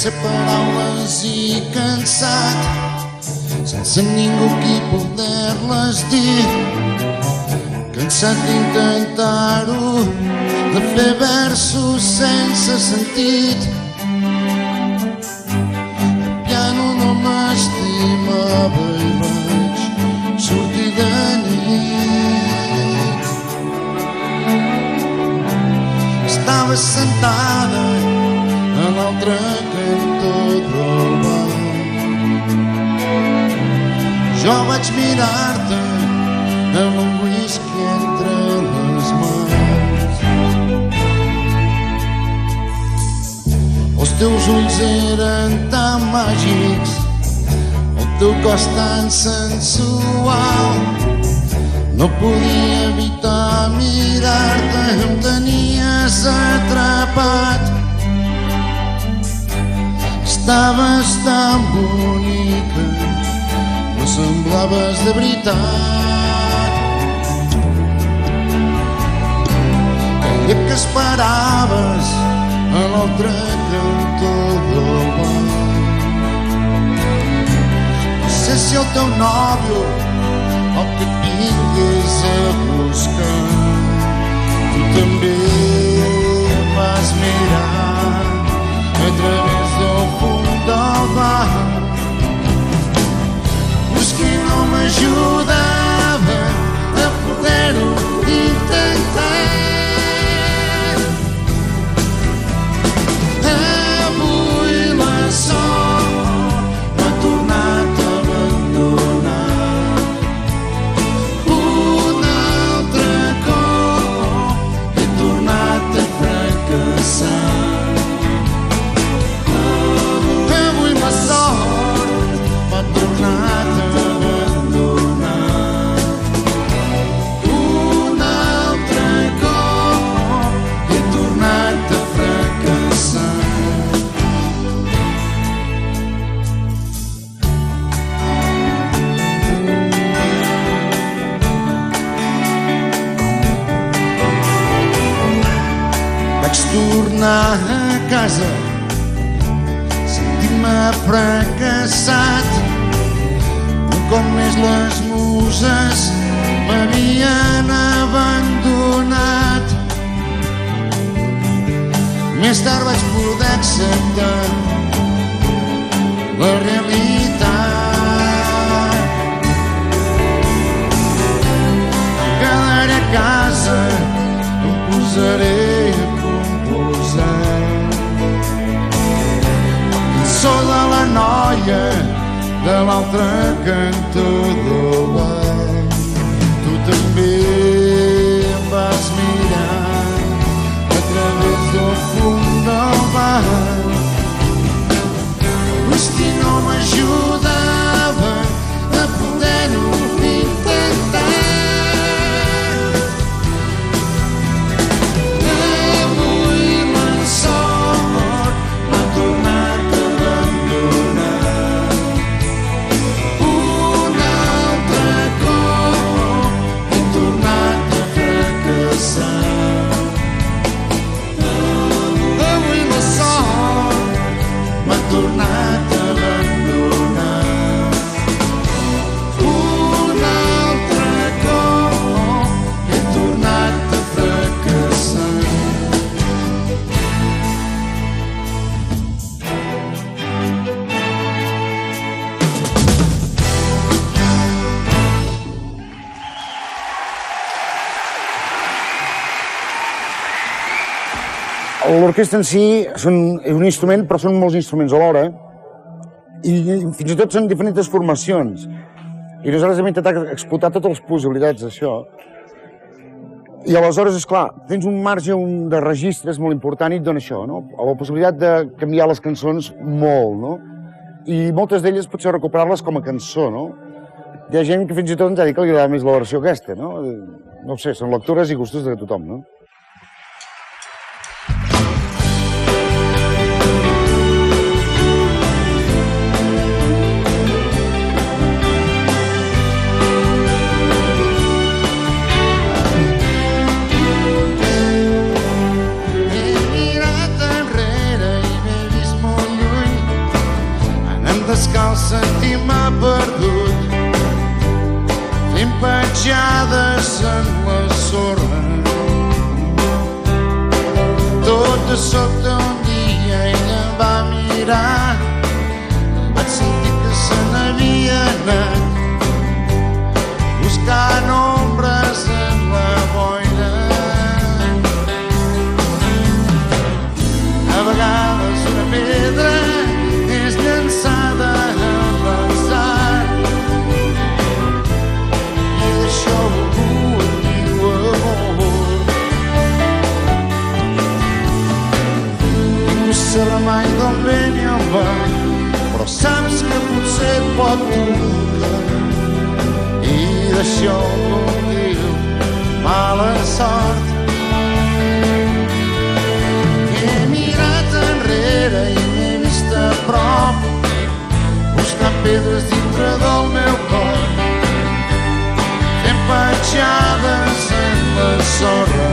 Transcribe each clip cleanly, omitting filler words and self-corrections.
sense paraules i cansat, sense ningú qui poder-les dir, cansat d'intentar-ho, de fer versos sense sentit. El piano no m'estimava i vaig sortir de nit. Estava sentada a l'altre cantó del bar. Jo vaig mirar-te amb un whisky entre les mans. Els teus ulls eren tan màgics, el teu cos tan sensual. No podia evitar mirar-te, em tenies atrapat. Estaves tan bonica, no semblaves de veritat. Creia que esperaves a l'altre cantó del bar. No sé si el teu nòvio el que et vingués a buscar. Tu també vas mirar a través del fum del bar. Que no m'ajudava a poder-ho intentar. Avui la sort m'ha tornat a abandonar. Un altre cop he tornat a fracassar. Avui la sort m'ha tornat a tornar a casa sentint-me fracassat. Un cop més les muses m'havien abandonat. Més tard vaig poder acceptar la realitat. Quedaré a casa, em posaré a composar la cançó de la noia de l'altre cantó del bar. Tu també em vas mirar a través del fum del bar. Whisky no m'ajudava a poder-ho intentar. Tornat a abandonar. Un altre cop he tornat a fracassar. L'orquestra en si és un instrument, però són molts instruments alhora, i fins i tot són diferents formacions. I nosaltres hem intentat explotar totes les possibilitats d'això. I aleshores, esclar, tens un marge de registres molt important i et dona això, no? La possibilitat de canviar les cançons molt, no? I moltes d'elles potser recuperar-les com a cançó, no? Hi ha gent que fins i tot ens ha dit que li agrada més la versió aquesta, no? No ho sé, són lectures i gustos de tothom, no? He mirat enrere i m'he vist molt lluny. descalç sentir-me perdut, fent petjades en la sorra. Tot de sobte un dia ella em va mirar, vaig sentir que se n'havia anat, buscant ombres en la boira. A vegades una pedra és llançada a l'atzar, i d'això algú en diu amor. No sé mai d'on ve ni on va, però saps que potser et pot tocar, i d'això algú en diu mala sort. He mirat enrere i m'he vist a prop, buscant pedres dintre del meu cor, fent petjades en la sorra.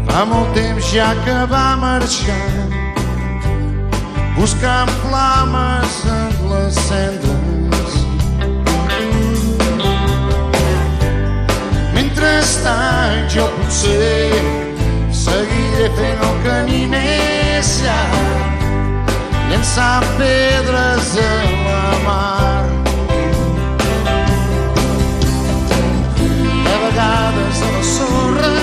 Fa molt temps ja que va marxar, buscant flames en les cendres. Mentrestant jo potser seguiré fent el camí més llarg, llençant pedres a la mar. A vegades a la sorra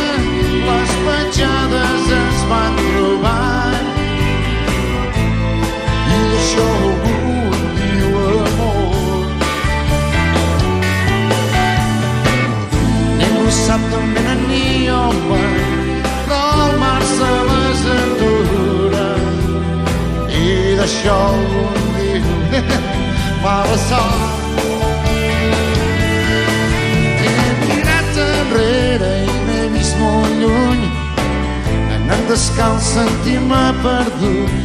les petjades es van trobant, i d'això algú en diu amor. Ningú sap d'on venen ni on van, però el mar se les endura, i d'això algú en diu mala sort. Enrere i m'he vist molt lluny, anant descalç sentir-me perdut,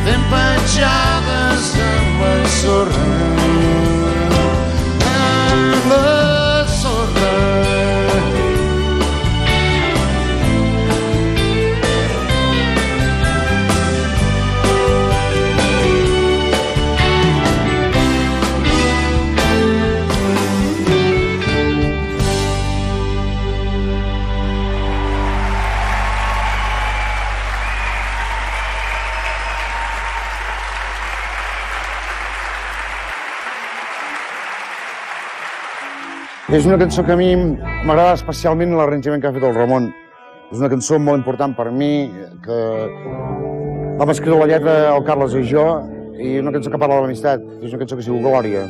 fent petjades en la sorra. En la sorra. És una cançó que a mi m'agrada especialment l'arranjament que ha fet el Ramon. És una cançó molt important per mi, que vam escriure la lletra el Carles i jo, i una cançó que parla de l'amistat. És una cançó que es diu Glòria.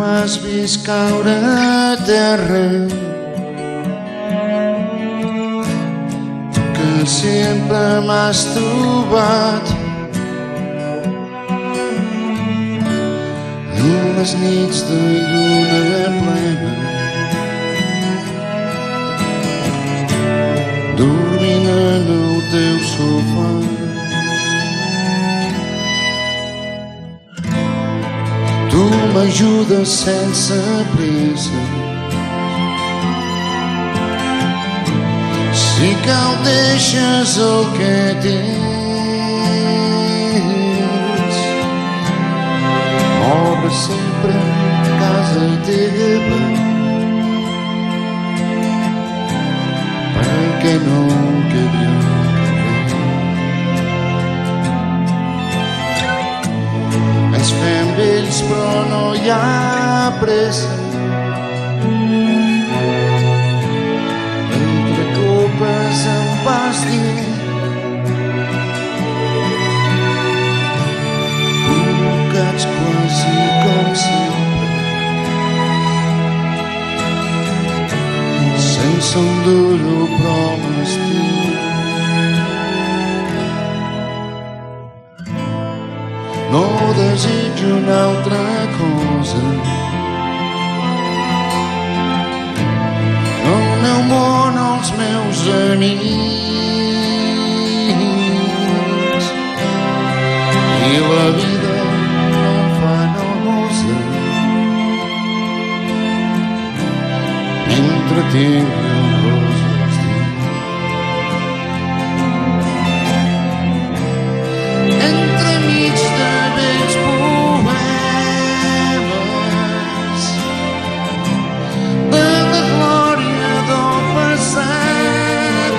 M'has vist caure a terra, que sempre m'has trobat en les nits de lluna plena, dormint en el teu sofà. Tu m'ajudes sense pressa, si cal deixes el que tens. per sempre casa teva, perquè no quedi al carrer. Ens fem vells però no hi ha pressa, entre copes em vas dir quasi com sempre, sense un duro però m'estim. No desitjo una altra cosa, el meu món, els meus amics i la vida mentre tingui roses dins. Entremig de vells poemes, de la glòria del passat,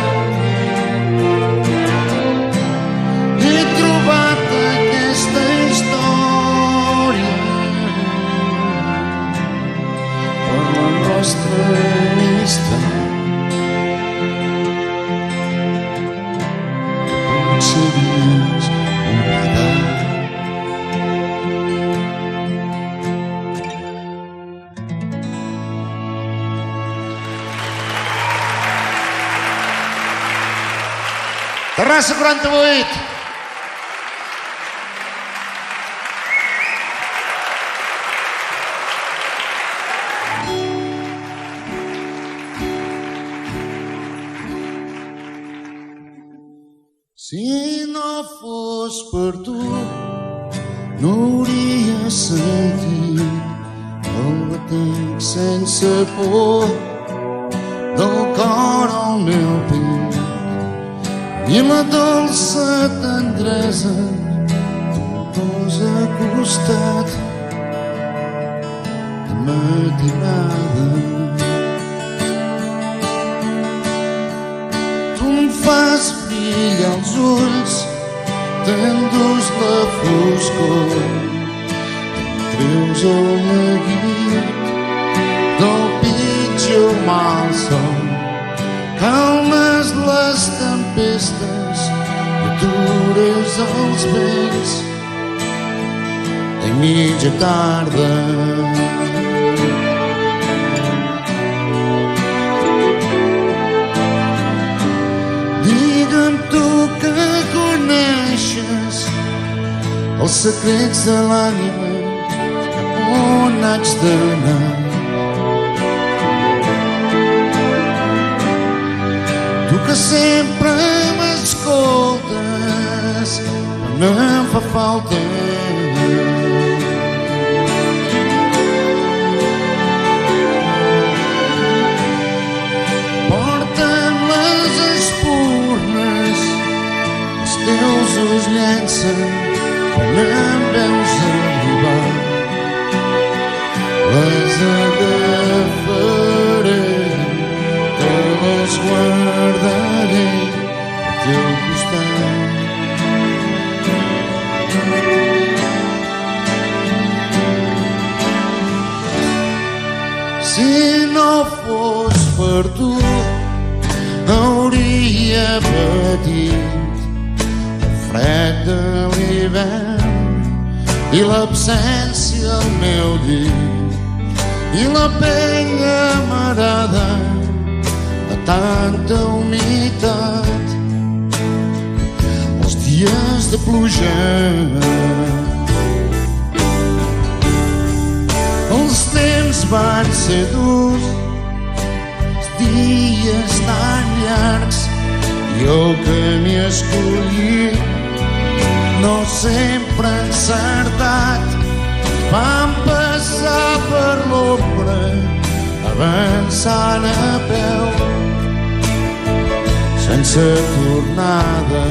he trobat aquesta història per la nostra amistat, que potser havies oblidat. Terrassa 48. Si no fos per tu, no hauria sentit el batec sense por del cor al meu pit, ni la dolça tendresa d'un gos acostat de matinada. Tu em fas brillar els ulls, t'endús la foscor, treus el neguit del pitjor malson, calmes les tempestes i atures els vents de mitja tarda. Digue'm tu que coneixes els secrets de l'ànima, cap on haig d'anar. Tu que sempre m'escoltes quan em fa falta. Porta'm les espurnes, els teus ulls llencen quan em veus arribar. Les agafaré, te les guardaré al teu costat. Si no fos per tu, hauria patit el fred de l'hivern i l'absència al meu llit i la pell amarada de tanta humitat, els dies de pluja, els temps van ser durs, els dies tan llargs i el camí escollit no sempre encertat. Vam passar per l'ombra avançant a peu sense tornada.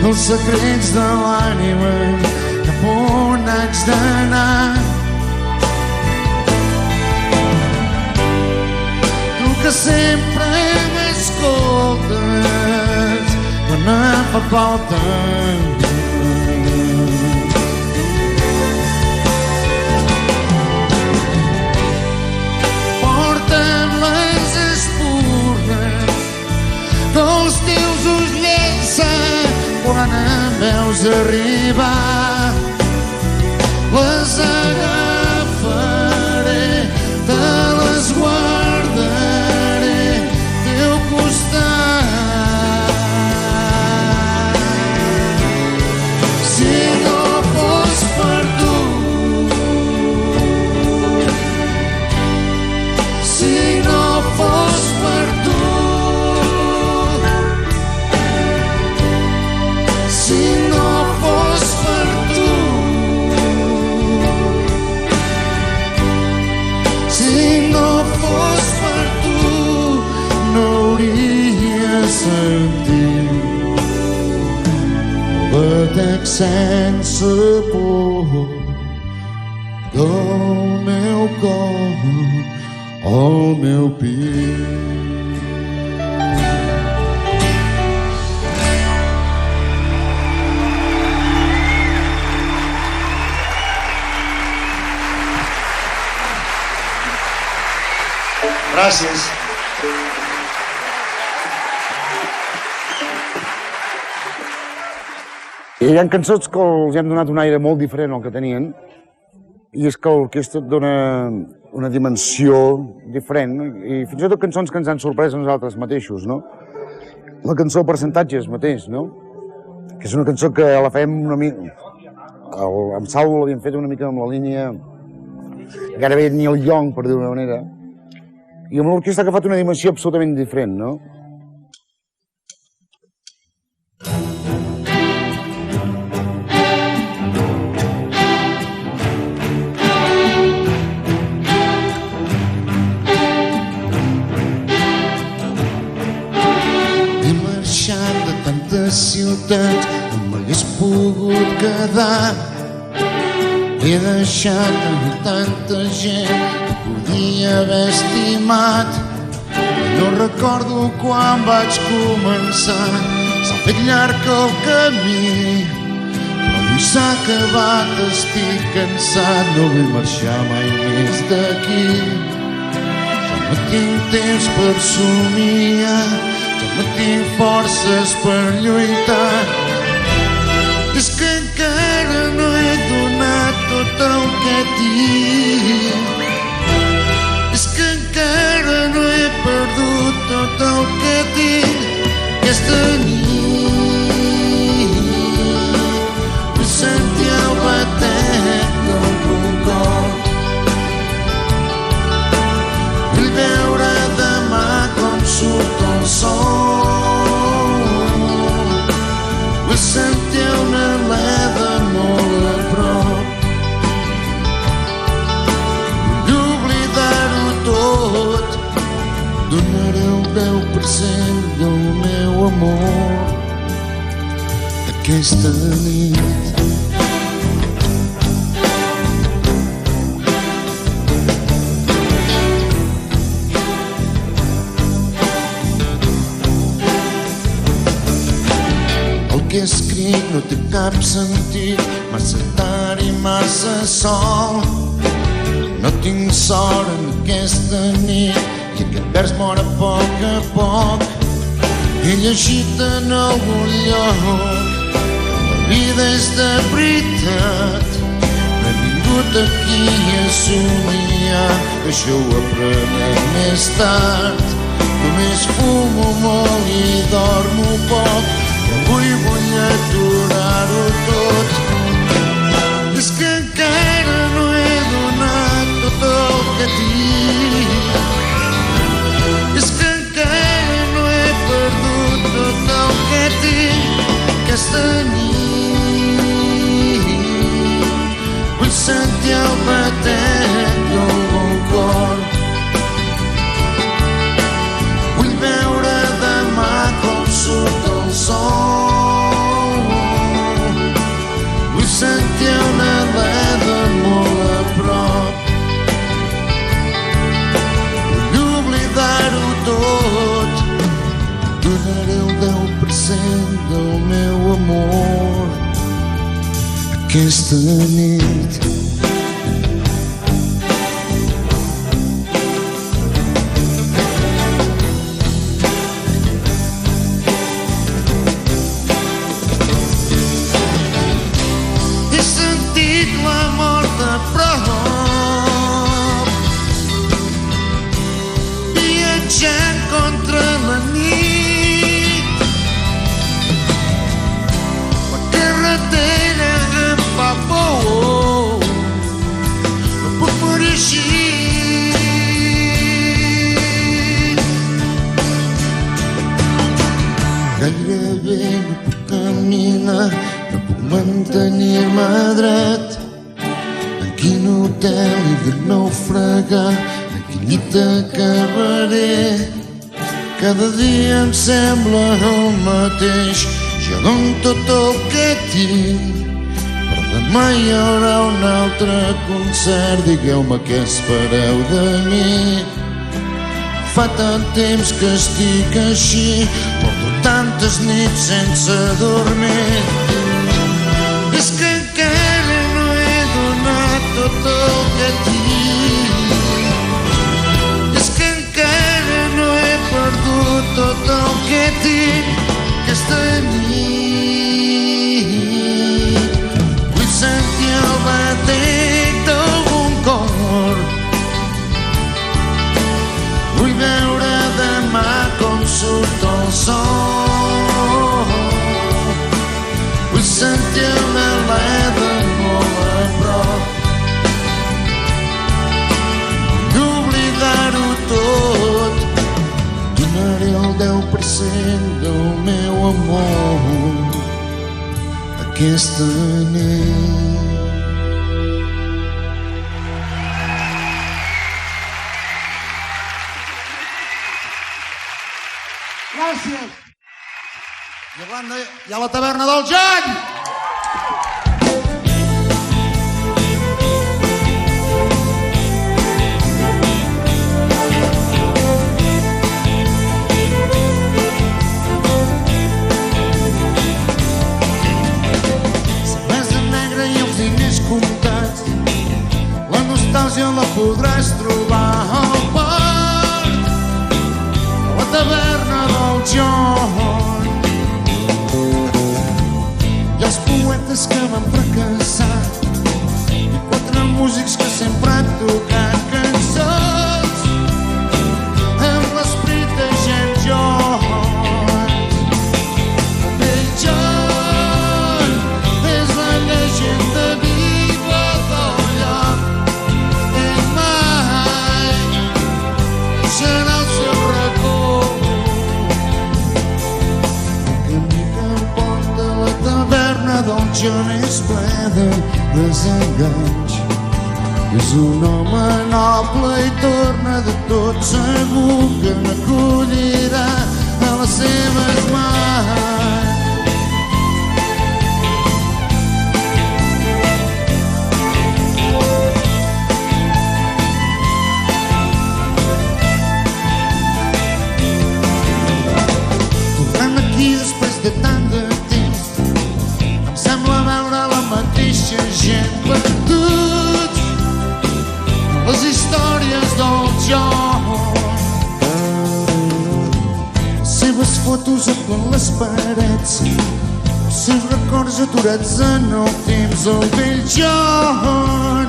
els secrets de l'ànima cap on haig d'anar. Tu que sempre m'escoltes quan em fa falta. Porta'm les espurnes que els teus ulls llencen quan em veus arribar. Les agafaré, te les guardaré al teu costat. Si no fos per tu, si no fos per tu, si no fos per tu, si no fos per tu, no hauria sentit el batec sense por del meu cor al meu pit. Gràcies. Hi ha cançons que els hem donat un aire molt diferent al que tenien, i és que l'orquestra et dona una dimensió diferent, no? I fins i tot cançons que ens han sorprès a nosaltres mateixos, no? La cançó Percentatges mateix, no? Que és una cançó que la fèiem una mica... Amb Salvo l'havíem fet una mica amb la línia gairebé Neil Young, per dir-ho d'una manera, i amb l'orquestra ha agafat una dimensió absolutament diferent, no? He marxat de tantes ciutats, no m'hagués pogut quedar. He deixat amb tanta gent que podia haver estimat. No recordo quan vaig començar, s'ha fet llarg el camí, però avui s'ha acabat, estic cansat, no vull marxar mai més d'aquí. Ja no tinc temps per somiar, ja no tinc forces per lluitar. És que encara no he donat tot el que tinc. És que encara no he perdut tot el que tinc. Aquesta nit vull sentir el batec del meu cor. Vull veure demà com surt el sol. Vull sentir una aleda molt a prop. Vull oblidar-ho tot. Donaré el 10% del meu amor aquesta nit. El que escric no té cap sentit, massa tard i massa sol. No tinc sort en aquesta nit i aquest vers mor a poc a poc. He llegit en algun lloc, la vida és de veritat. No he vingut aquí a somiar, això ho aprenem més tard. Només fumo molt i dormo poc, avui vull aturar-ho tot. És que encara no he donat tot el que tinc. És que encara no he perdut tot el que tinc. Aquesta nit vull sentir el batec del meu cor. Vull veure demà com surt el sol. sentir una aleda molt a prop. Vull oblidar-ho tot. Donaré el 10% del meu amor aquesta nit. He sentit la mort de prop, viatjant contra la nit. La carretera em fa por, no puc morir així. Gairebé no puc caminar, no puc mantenir-me dret. En quin hotel he de naufragar, en quin llit acabaré. Cada dia em sembla el mateix, jo dono tot el que tinc, però demà hi haurà un altre concert. Digueu-me què espereu de mi. Fa tant temps que estic així, porto tantes nits sense dormir. És que encara no he donat tot el que tinc. És que encara no he perdut tot el que tinc aquesta nit. Vull sentir el batec d'algun cor. Vull veure demà com surt el sol. Vull sentir una aleda molt a prop. Vull oblidar-ho tot. Donaré el 10% del meu amor aquesta nit. Gràcies. I a banda hi ha la taverna del Jan. Cervesa negra i els diners comptats, la nostàlgia la podràs trobar al port, a la taverna del John. I els poetes que van fracassar i 4 músics que sempre han tocat cançons amb l'esperit de James Jones. Bill John és la llegenda viva del lloc i mai serà el seu record. Del John és ple de desenganys. És un home noble i torna de tot segur que m'acollirà a les seves mans. Tornant aquí després de tant de mateixa gent perdut, les històries del John. Les seves fotos omplen les parets, els seus records aturats en el temps. El vell John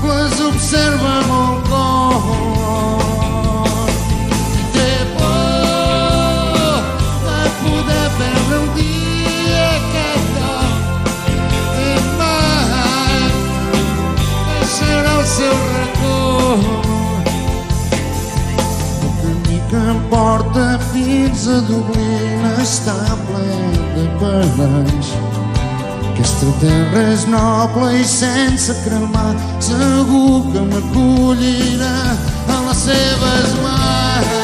les observa amb el cor. Té por de poder perdre un dia aquest lloc. Serà el seu record. El camí que em porta fins a Dublín està ple de palanys. Aquesta terra és noble i sense cremar, segur que m'acollirà a les seves mans.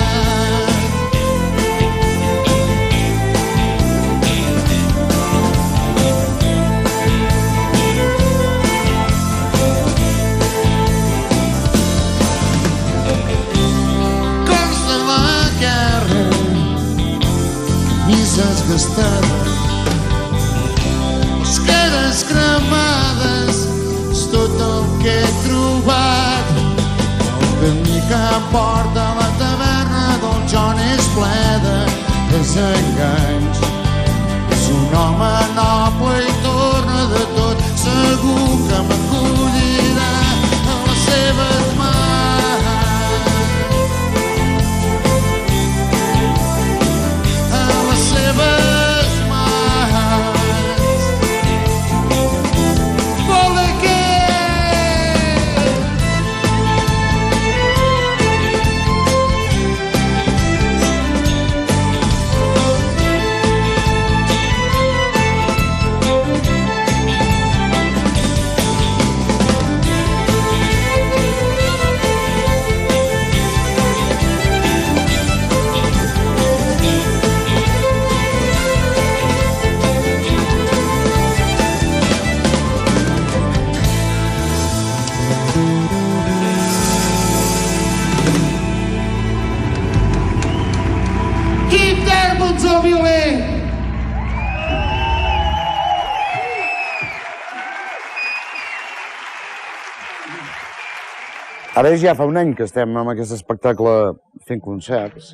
Ara ja fa un any que estem amb aquest espectacle fent concerts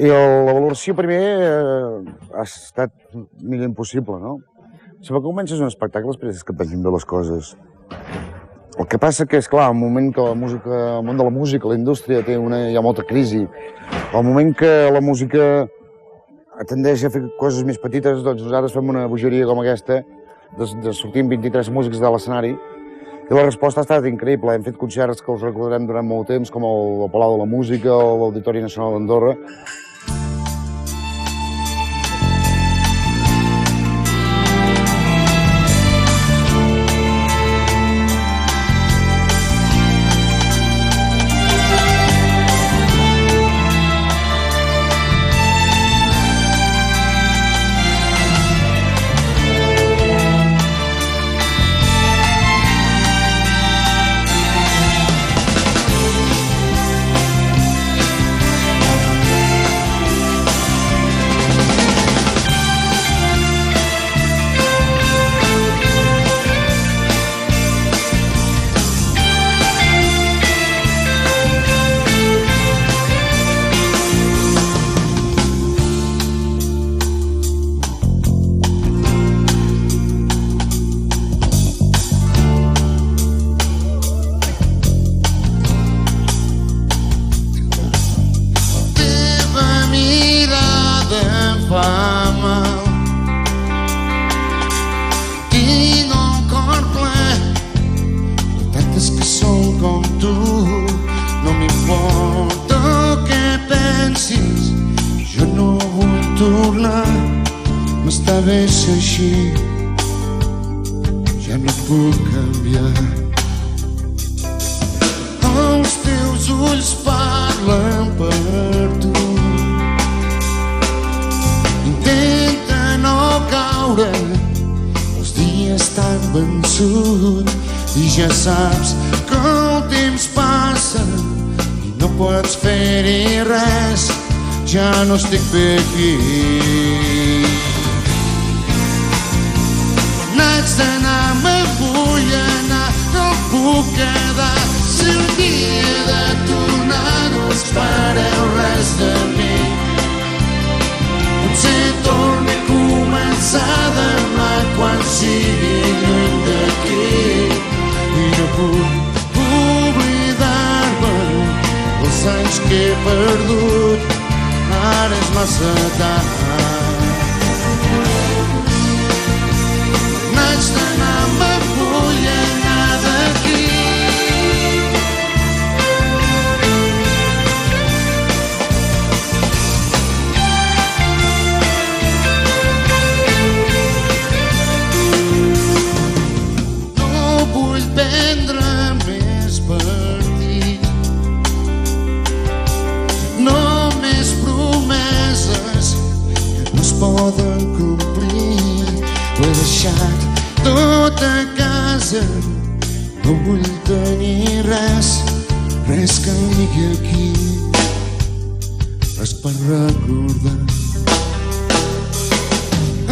i la valoració primer ha estat millor impossible, no? Sempre que comences un espectacle després és que et vagin bé les coses. El que passa que, és clar, al moment que el món de la música, la indústria, hi ha molta crisi, al moment que la música tendeix a fer coses més petites, doncs nosaltres fem una bogeria com aquesta, de sortir amb 23 músics de l'escenari, i la resposta ha estat increïble. Hem fet concerts que els recordarem durant molt temps, com el Palau de la Música o l'Auditori Nacional d'Andorra. Així, ja no puc canviar. Els teus ulls parlen per tu. Intenta no caure, els dies t'han vençut i ja saps que el temps passa i no pots fer-hi res. Ja no estic bé aquí. N'haig d'anar, me'n vull anar, no puc quedar. Si un dia de tornar no espereu res de mi, potser torni a començar demà quan sigui lluny d'aquí. I no puc oblidar-me dels anys que he perdut, ara és massa tard. N'haig d'anar, me'n vull anar d'aquí. No vull prendre més partit, no més promeses que no es poden complir. Ho he deixat tot a casa, no vull tenir res, res que em digui aquí, res per recordar.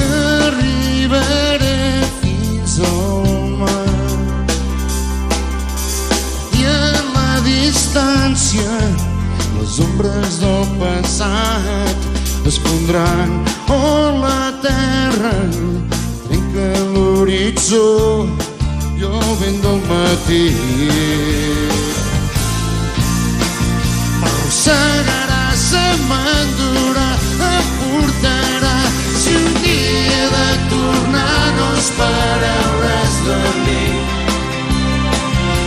Arribaré fins al mar i a la distància les ombres del passat es fondran on la terra trenca l'horitzó i el vent del matí m'arrossegarà, se m'endurà, em portarà. Si un dia de tornar no espereu res de mi,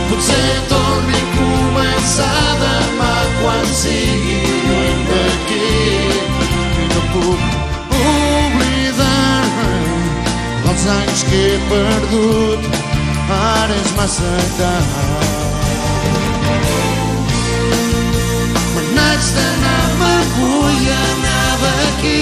potser torni a començar demà quan sigui lluny d'aquí. I no puc oblidar-me dels anys que he perdut, ara és massa tard. Me n'haig d'anar, me'n vull anar d'aquí.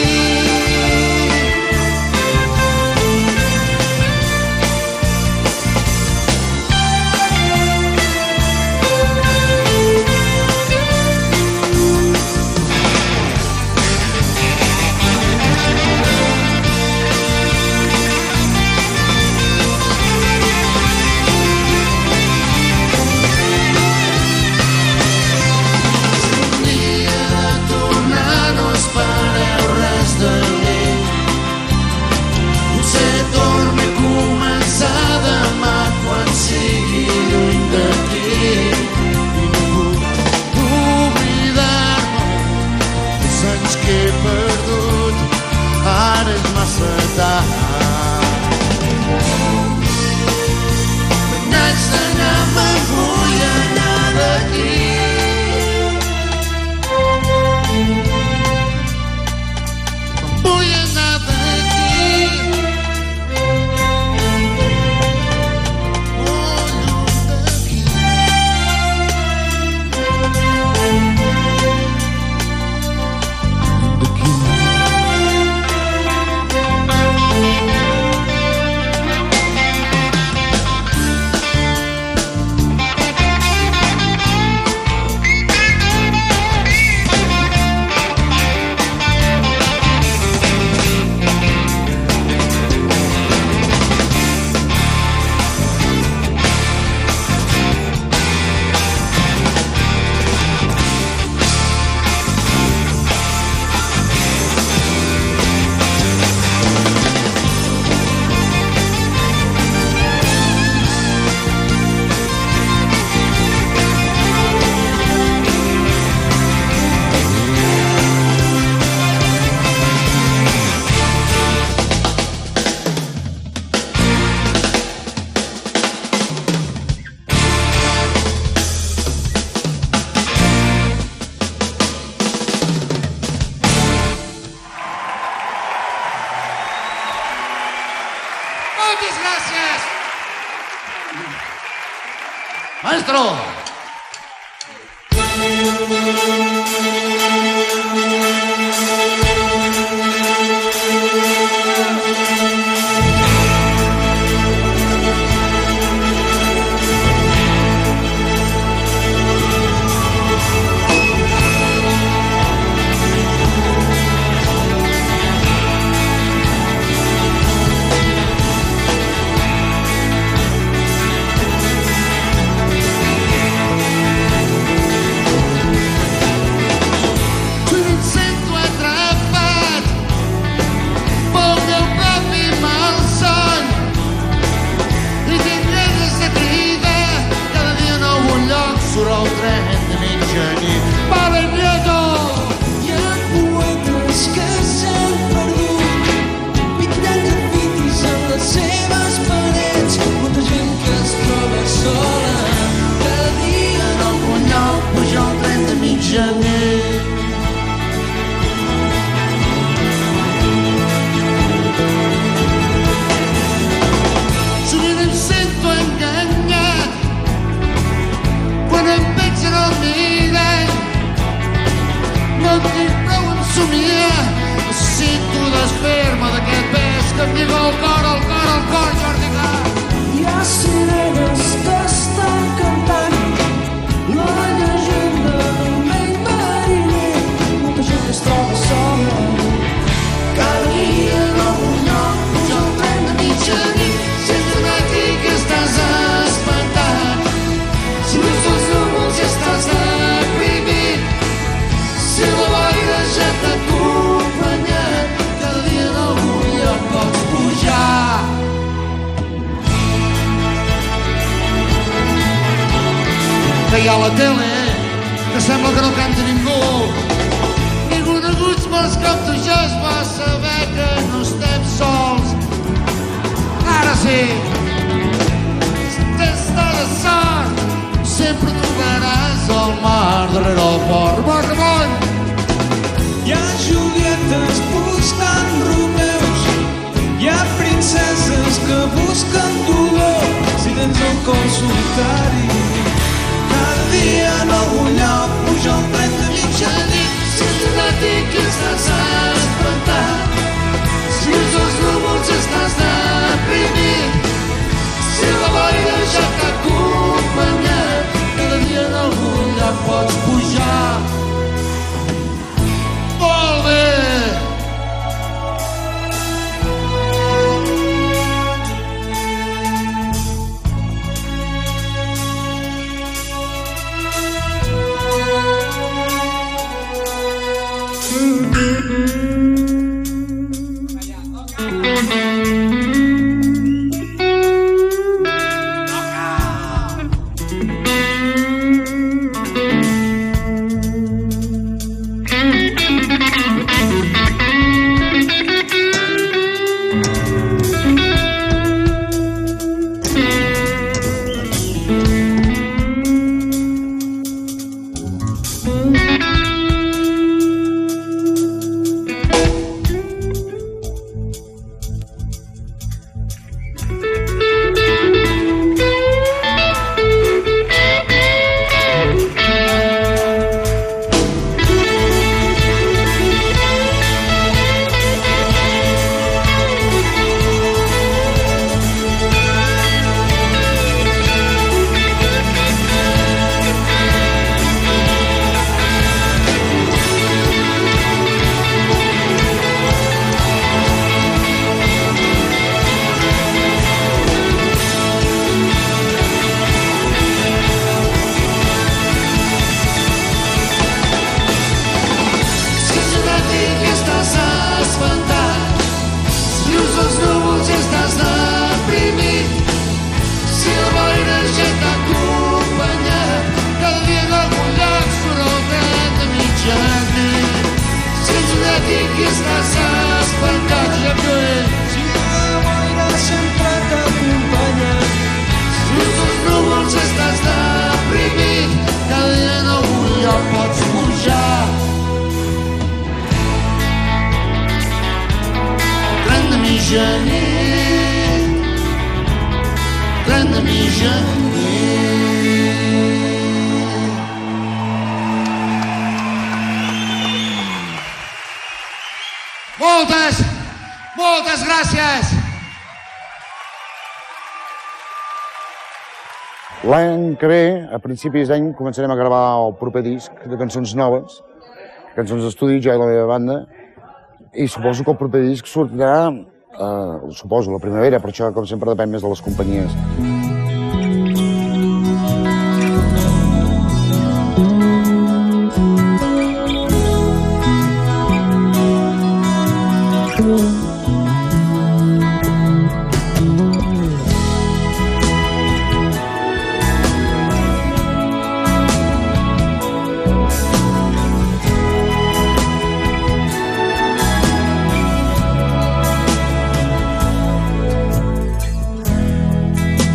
Maestro! Que hi ha a la tele, que sembla que no canta ningú. Ni coneguts morts com tu ja es va saber que no estem sols. Ara sí, t'està de sort, sempre trobaràs el mar darrere el port. Bon amunt! Hi ha Julietes buscant Romeus, hi ha princeses que busquen dolor. Si tens el cor solitari, cada dia en algun lloc puja un tren de mitjanit. Si ets que estàs espantat, si us els núvols estàs deprimit, si la boira ja t'ha acompanyat, cada dia en algun lloc pots pujar. Molt bé! gener, tren de mi gener. Moltes gràcies! L'any que ve, a principis d'any, començarem a gravar el proper disc de cançons noves, cançons d'estudi, jo i la meva banda, i suposo que el proper disc sortirà, suposo, la primavera, per això, com sempre, depèn més de les companyies.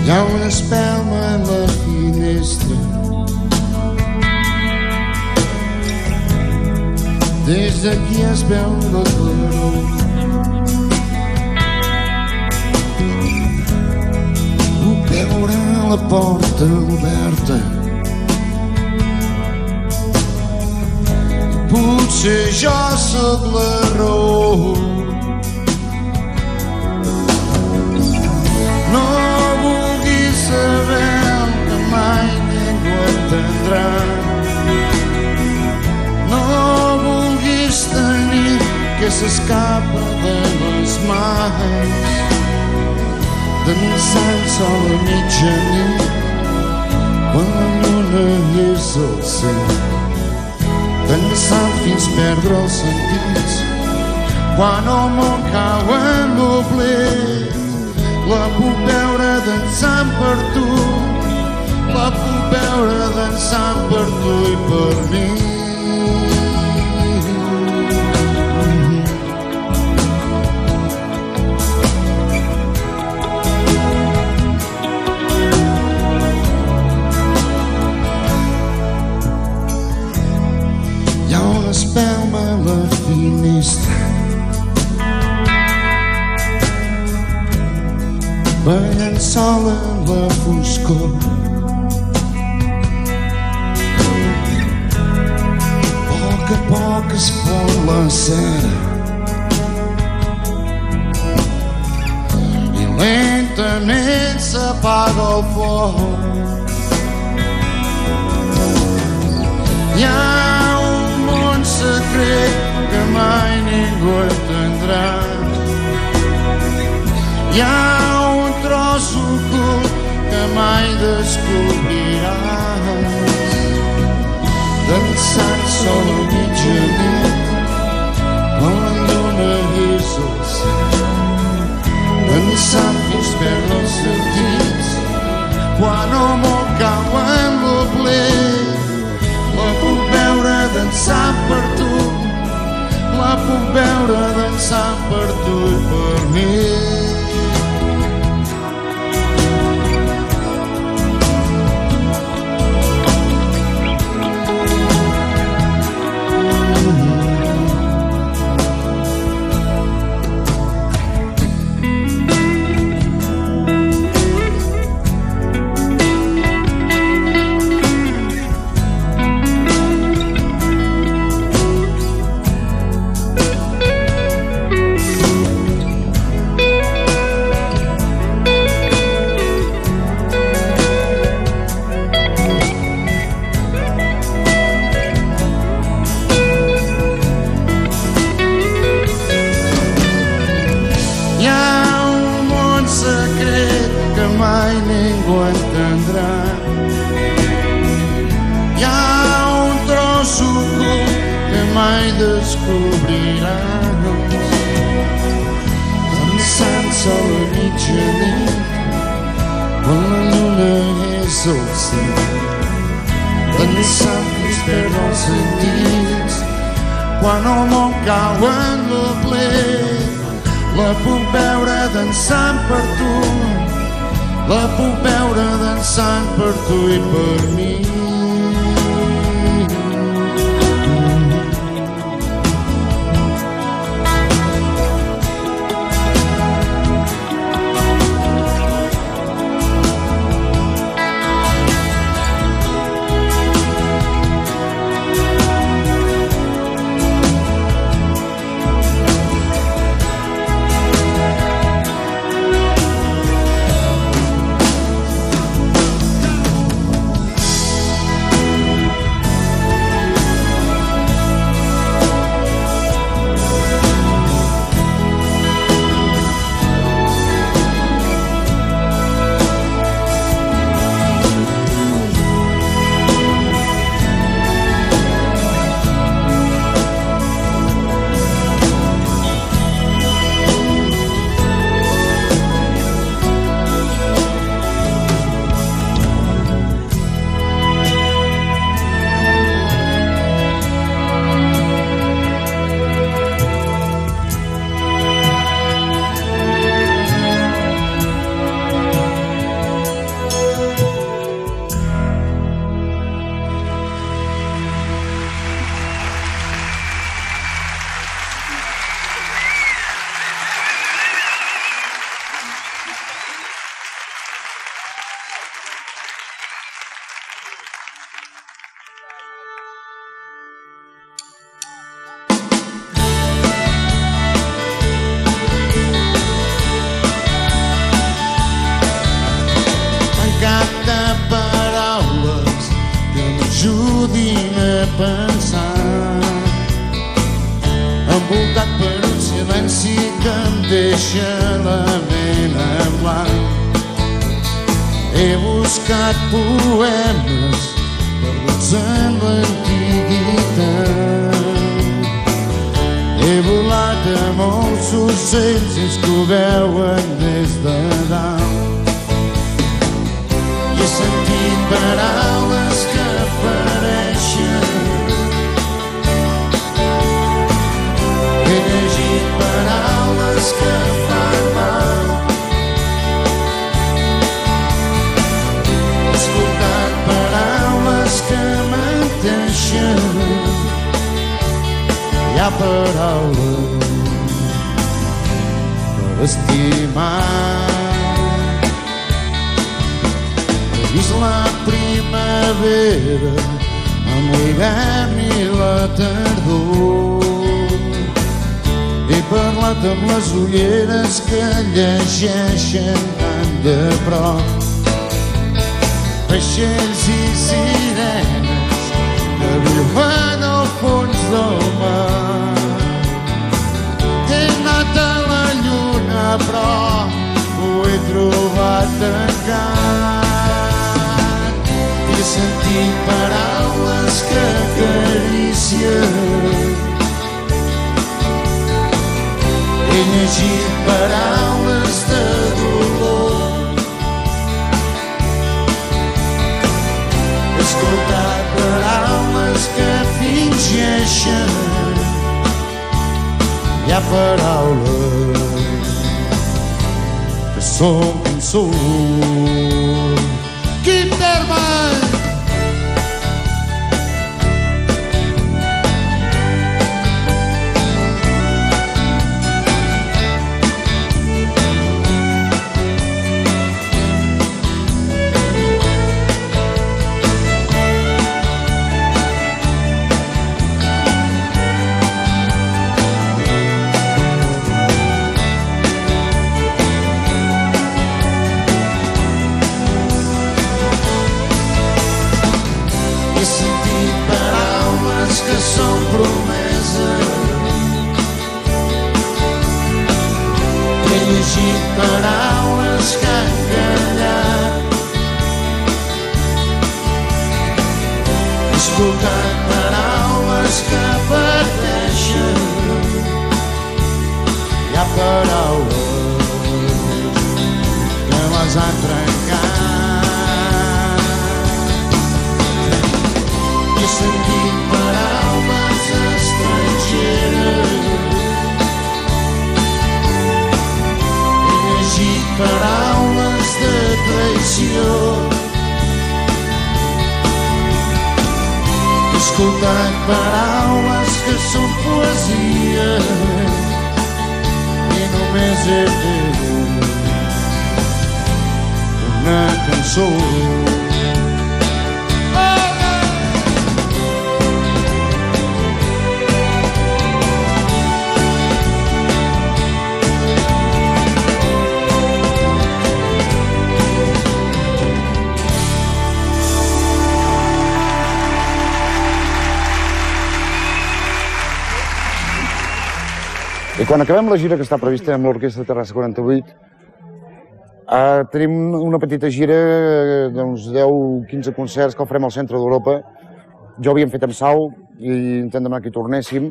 Hi ha una espelma a la finestra. Des d'aquí es veu la claror. Puc veure la porta oberta. Potser jo sóc la raó. No vulguis saber que mai ningú entendrà. No vulguis tenir que s'escapa de les mans. Dansant sol a mitjanit, quan la lluna és al cel. Dansant fins perdre els sentits, quan el món cau en l'oblit. La puc veure dansant per tu, la puc veure dansant per tu i per mi. Hi ha una espelma a la finestra, ballant sola en la foscor. A poc es fon la cera i lentament s'apaga el foc. Hi ha un món secret que mai ningú entendrà. Hi ha un tros ocult que mai descobriràs. Dansant sol a mitjanit, quan la lluna és al cel. Dansant fins perdre els sentits, quan el món cau en l'oblit. La puc veure dansant per tu, la puc veure dansant per tu i per mi. Quan el món cau en l'oblit, la puc veure dansant per tu, la puc veure dansant per tu i per mi. cap de paraules que m'ajudin a pensar, envoltat per un silenci que em deixa la ment en blanc. He buscat poemes perduts en l'antiguitat, he volat amb els ocells, ells que ho veuen des de dalt. I he sentit paraules que fereixen, he llegit paraules que fan mal, he escoltat paraules que menteixen. Hi ha paraules per estimar. He vist la primavera amb l'hivern i la tardor, he parlat amb les ulleres que llegeixen tan de prop, vaixells i sirenes que viuen al fons del mar. He anat a la lluna però ho he trobat tancat. He sentit paraules que acaricien, he llegit paraules de dolor, he escoltat paraules que fingeixen. Hi ha paraules que són cançons. Kinderman! Que són promeses, he llegit paraules que han callat, he escoltat paraules que pateixen. Hi ha paraules que les han trencat. He sentit paraules estrangeres, he llegit paraules de traïció, he escoltat paraules que són poesia i només he fet una cançó. I quan acabem la gira que està prevista amb l'Orquestra Terrassa 48, tenim una petita gira d'uns 10-15 concerts que el farem al centre d'Europa. Jo ho havíem fet amb Sau i intentem demanar que hi tornéssim.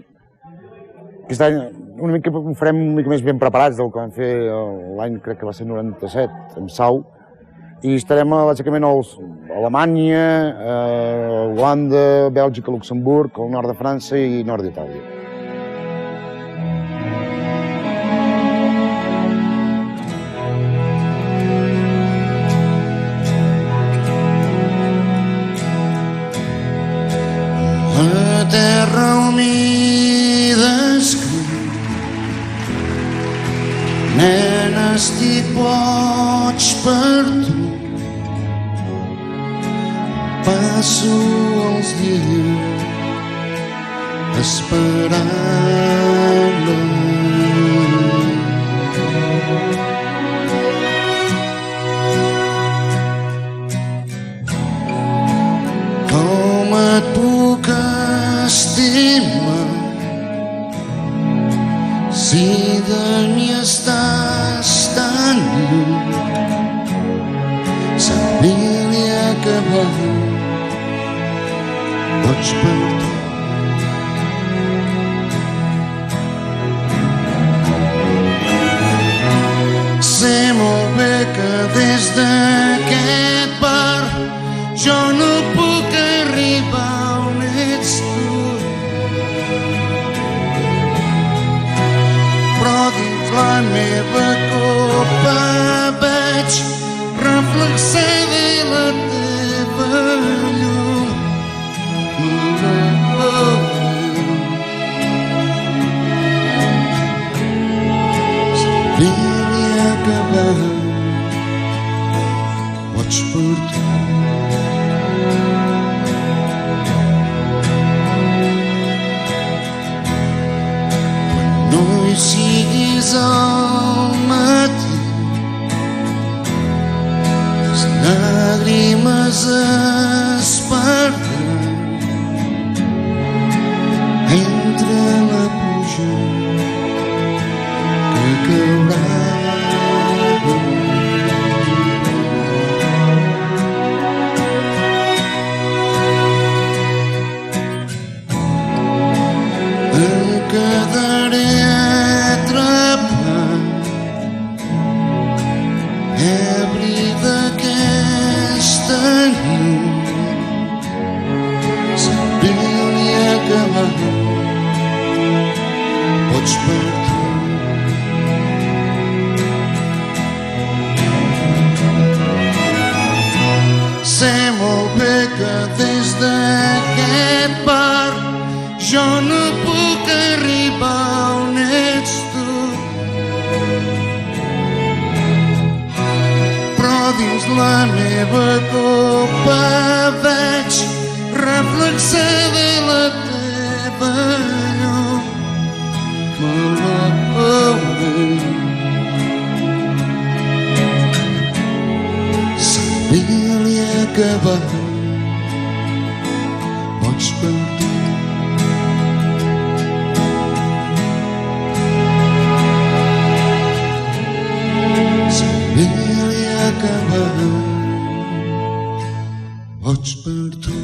Aquest any una mica ho farem una mica més ben preparats del que vam fer l'any, crec que va ser 97, amb Sau. I estarem bàsicament a Alemanya, Holanda, Bèlgica, Luxemburg, el nord de França i nord d'Itàlia. La terra humida escriu, nena, estic boig per tu. Passo els dies esperant-la. acabar, pots perdre. Sé molt bé que des d'aquest bar jo no puc arribar on ets tu, però dins la meva copa veig reflexada la teva llum. Sabia acabar, pots perdre. No hi siguis al matí, les llàgrimes es perden entre la pluja que caurà. Em quedaré atrapat, ebri d'aquesta nit, sabent-hi acabar, pots perdre. Sé molt bé que des d'aquest bar jo no puc arribar on ets tu, però dins la meva copa veig reflexada la teva llum. Sabia-li acabar, pots perdre. Sabia-li acabar, pots perdre.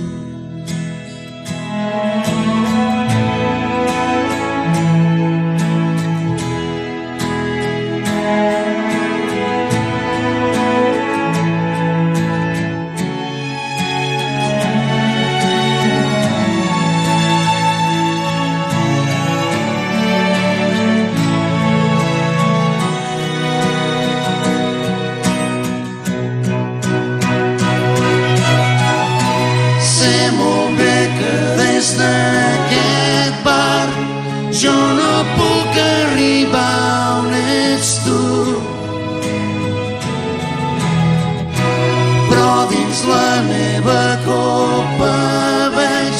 Des d'aquest bar jo no puc arribar on ets tu, però dins la meva copa veig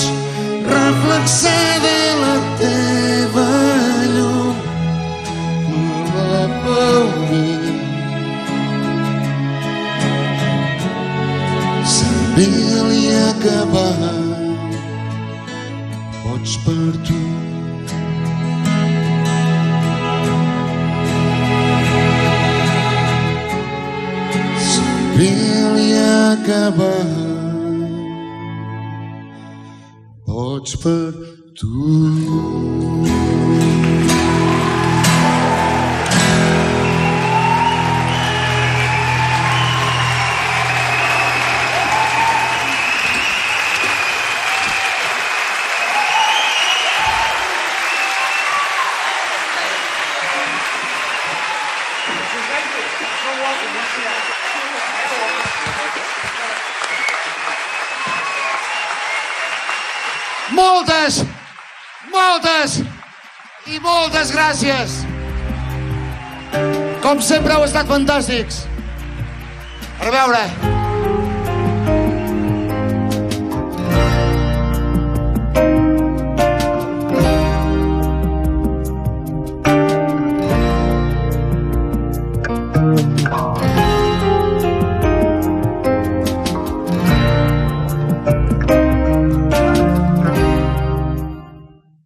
reflexada la teva llum. Sabia-li acabar, pots perdre. Sabia-li acabar, pots perdre. Moltes gràcies. Com sempre heu estat fantàstics. A veure.